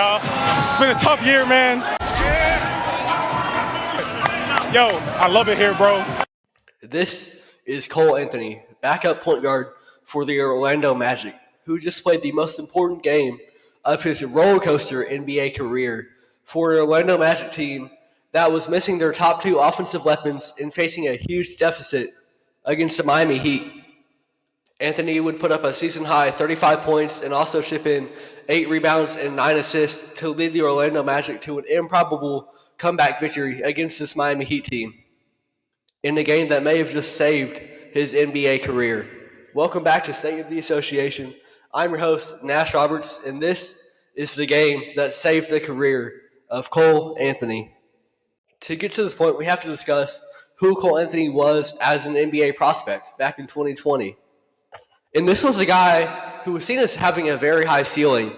It's been a tough year, man. Yo, I love it here, bro. This is Cole Anthony, backup point guard for the Orlando Magic, who just played the most important game of his rollercoaster NBA career for an Orlando Magic team that was missing their top two offensive weapons and facing a huge deficit against the Miami Heat. Anthony would put up a season-high 35 points and also chip in 8 rebounds and 9 assists to lead the Orlando Magic to an improbable comeback victory against this Miami Heat team in a game that may have just saved his NBA career. Welcome back to State of the Association. I'm your host, Nash Roberts, and this is the game that saved the career of Cole Anthony. To get to this point, we have to discuss who Cole Anthony was as an NBA prospect back in 2020. And this was a guy who was seen as having a very high ceiling.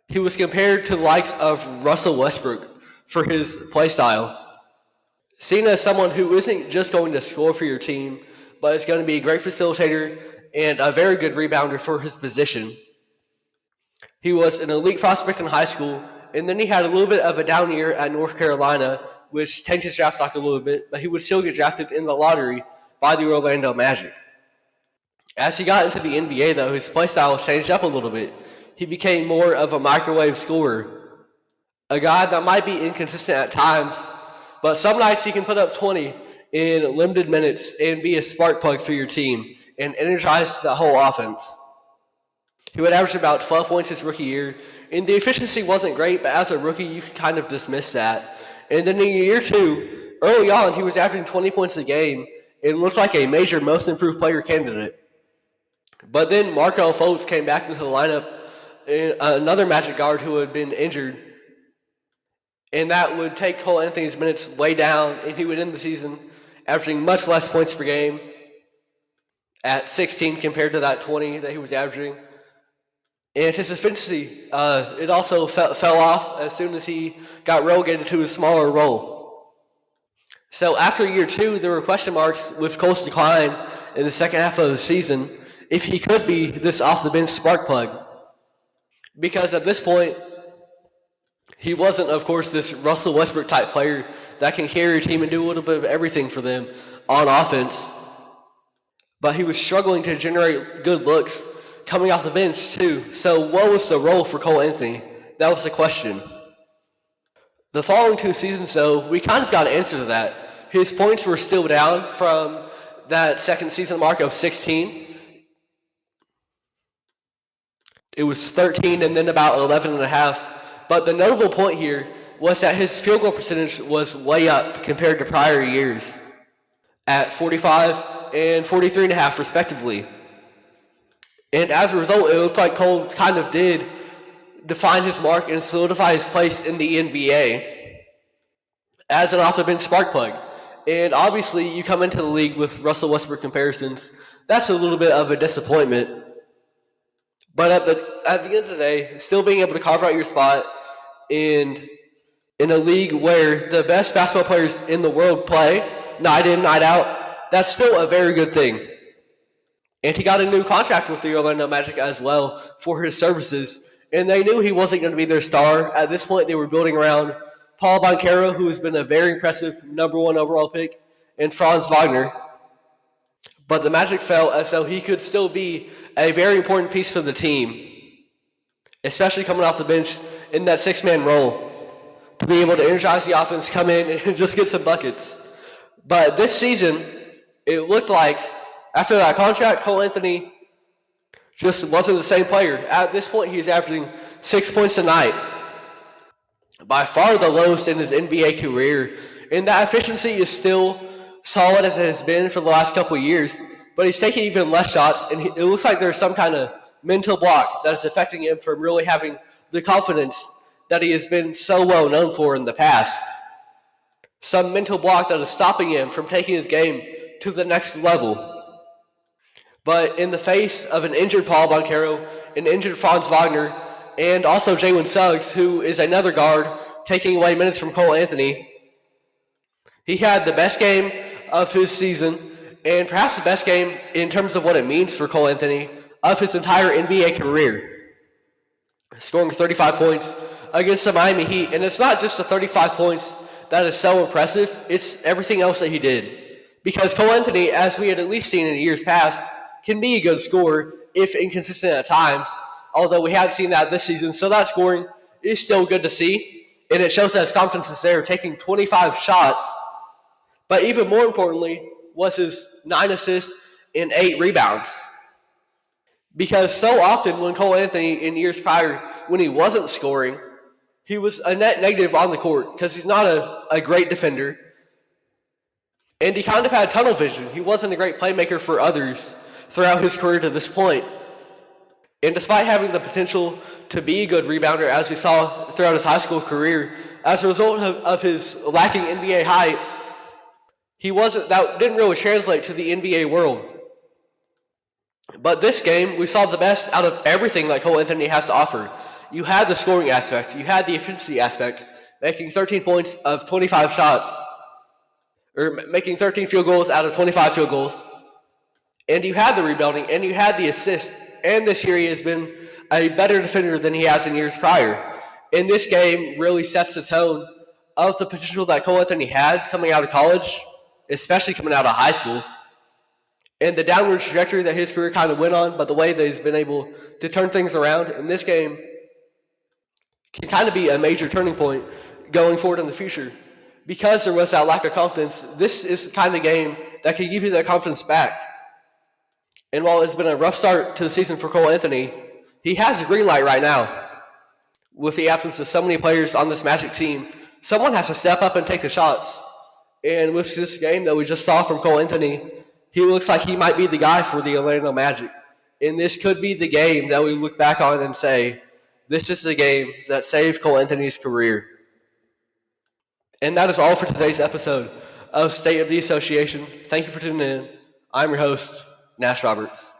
He was compared to the likes of Russell Westbrook for his play style. Seen as someone who isn't just going to score for your team, but is going to be a great facilitator and a very good rebounder for his position. He was an elite prospect in high school, and then he had a little bit of a down year at North Carolina, which tanked his draft stock a little bit, but he would still get drafted in the lottery by the Orlando Magic. As he got into the NBA, though, his play style changed up a little bit. He became more of a microwave scorer, a guy that might be inconsistent at times, but some nights he can put up 20 in limited minutes and be a spark plug for your team and energize the whole offense. He would average about 12 points his rookie year, and the efficiency wasn't great, but as a rookie, you can kind of dismiss that. And then in year two, early on, he was averaging 20 points a game and looked like a major most improved player candidate. But then Markelle Fultz came back into the lineup, another Magic guard who had been injured, and that would take Cole Anthony's minutes way down, and he would end the season averaging much less points per game at 16 compared to that 20 that he was averaging. And his efficiency, it also fell off as soon as he got relegated to a smaller role. So after year two, there were question marks with Cole's decline in the second half of the season if he could be this off-the-bench spark plug. Because at this point, he wasn't, of course, this Russell Westbrook type player that can carry a team and do a little bit of everything for them on offense. But he was struggling to generate good looks coming off the bench too. So what was the role for Cole Anthony? That was the question. The following two seasons, though, we kind of got an answer to that. His points were still down from that second season mark of 16. It was 13 and then about 11 and a half. But the notable point here was that his field goal percentage was way up compared to prior years at 45 and 43.5 respectively. And as a result, it looked like Cole kind of did define his mark and solidify his place in the NBA as an off-the-bench spark plug. And obviously, you come into the league with Russell Westbrook comparisons. That's a little bit of a disappointment. But at the end of the day, still being able to carve out your spot in a league where the best basketball players in the world play, night in, night out, that's still a very good thing. And he got a new contract with the Orlando Magic as well for his services. And they knew he wasn't going to be their star. At this point, they were building around Paolo Banchero, who has been a very impressive number one overall pick, and Franz Wagner. But the Magic felt as though he could still be a very important piece for the team, especially coming off the bench in that six-man role, to be able to energize the offense, come in, and just get some buckets. But this season, it looked like after that contract, Cole Anthony just wasn't the same player. At this point, he's averaging 6 points a night, by far the lowest in his NBA career. And that efficiency is still solid as it has been for the last couple of years, but he's taking even less shots, and it looks like there's some kind of mental block that is affecting him from really having the confidence that he has been so well known for in the past. Some mental block that is stopping him from taking his game to the next level. But in the face of an injured Paolo Banchero, an injured Franz Wagner, and also Jalen Suggs, who is another guard taking away minutes from Cole Anthony, he had the best game of his season, and perhaps the best game in terms of what it means for Cole Anthony of his entire NBA career. scoring 35 points against the Miami Heat. And it's not just the 35 points that is so impressive, it's everything else that he did. Because Cole Anthony, as we had at least seen in years past, can be a good scorer if inconsistent at times, although we haven't seen that this season. So that scoring is still good to see, and it shows that his confidence is there, taking 25 shots. But even more importantly was his 9 assists and 8 rebounds. Because so often when Cole Anthony in years prior, when he wasn't scoring, he was a net negative on the court because he's not a great defender. And he kind of had tunnel vision. He wasn't a great playmaker for others throughout his career to this point. And despite having the potential to be a good rebounder, as we saw throughout his high school career, as a result of his lacking NBA height, that didn't really translate to the NBA world. But this game, we saw the best out of everything that Cole Anthony has to offer. You had the scoring aspect, you had the efficiency aspect, making 13 points of 25 shots, or making 13 field goals out of 25 field goals. And you had the rebounding, and you had the assist. And this year he has been a better defender than he has in years prior. And this game really sets the tone of the potential that Cole Anthony had coming out of college, especially coming out of high school. And the downward trajectory that his career kind of went on, but the way that he's been able to turn things around in this game can kind of be a major turning point going forward in the future. Because there was that lack of confidence, this is the kind of game that can give you that confidence back. And while it's been a rough start to the season for Cole Anthony, he has a green light right now. With the absence of so many players on this Magic team, someone has to step up and take the shots. And with this game that we just saw from Cole Anthony, he looks like he might be the guy for the Orlando Magic. And this could be the game that we look back on and say, this is the game that saved Cole Anthony's career. And that is all for today's episode of State of the Association. Thank you for tuning in. I'm your host, Nash Roberts.